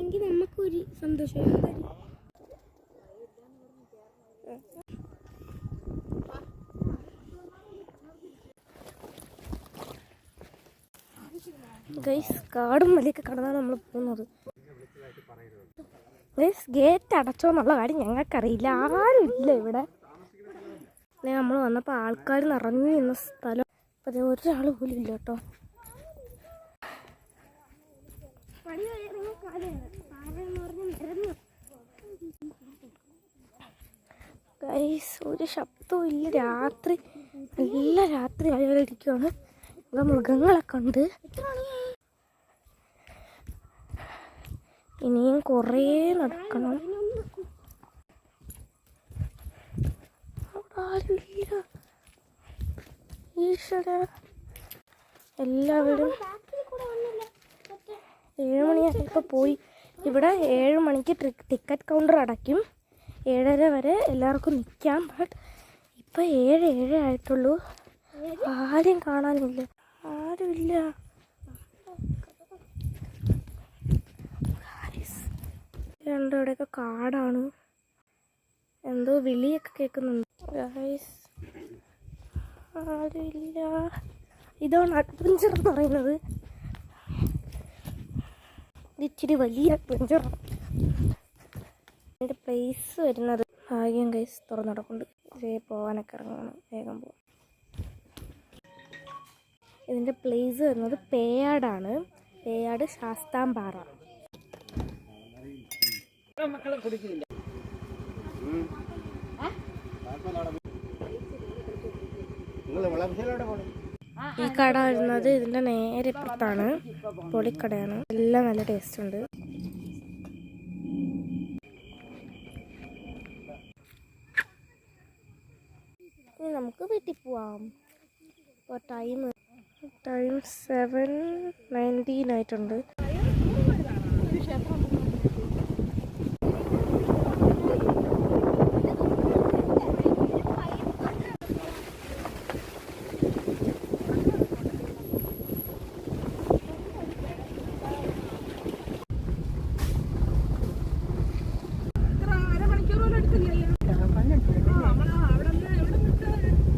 എങ്കിൽ നമുക്കൊരു സന്തോഷം. ഗൈസ് കാടും മലയൊക്കെ കടന്നാണ് നമ്മൾ പോകുന്നത്. ഗൈസ് ഗേറ്റ് അടച്ചോന്നുള്ള കാര്യം ഞങ്ങൾക്കറിയില്ല, ആരും ഇല്ല ഇവിടെ. നമ്മൾ വന്നപ്പോൾ ആൾക്കാർ നിറഞ്ഞു നിന്ന സ്ഥലം, അപ്പോൾ ഒരാൾ പോലും ഇല്ല കേട്ടോ. ഗൈസ് ഒരു ശബ്ദവും ഇല്ല. രാത്രി നല്ല രാത്രി ആയിരിക്കുകയാണ്. ഇവിടെ മൃഗങ്ങളൊക്കെ ഉണ്ട്. ഇനിയും കുറേ നടക്കണം. അവിടെ ആരുമില്ല. ഈശ്വര, എല്ലാവരും 7 മണിയായപ്പോൾ പോയി. ഇവിടെ 7 മണിക്ക് ടിക്കറ്റ് കൗണ്ടർ അടയ്ക്കും. 7:30 വരെ എല്ലാവർക്കും നിൽക്കാം. ബട്ട് ഇപ്പം 7 ആയിട്ടുള്ളൂ. ആരും കാണാനില്ല, ആരുമില്ല. ഇവിടെയൊക്കെ കാടാണ്. എന്തോ വിളിയൊക്കെ കേൾക്കുന്നുണ്ട്. ഗൈസ് ആരുമില്ല. ഇതാണ് അഡ്വഞ്ചർ എന്ന് പറയുന്നത്. ഇച്ചിരി വലിയ അഡ്വഞ്ചറാണ്. എൻ്റെ പ്ലേസ് വരുന്നത് ഭാഗ്യം ഗൈസ് തുറന്നു നടക്കുന്നുണ്ട്. പോകാനൊക്കെ ഇറങ്ങണം, വേഗം പോകാം. ഇതിൻ്റെ പ്ലേസ് വരുന്നത് പേയാടാണ്. പേയാട് ശാസ്താംപാറ. ഈ കട വരുന്നത് ഇതിൻ്റെ നേരെ ഇപ്പുറത്താണ്. പൊളിക്കടയാണ്. എല്ലാം നല്ല ടേസ്റ്റ് ഉണ്ട്. ഇനി നമുക്ക് വീട്ടിൽ പോവാം. ഇപ്പോൾ ടൈം 7:19 ആയിട്ടുണ്ട്.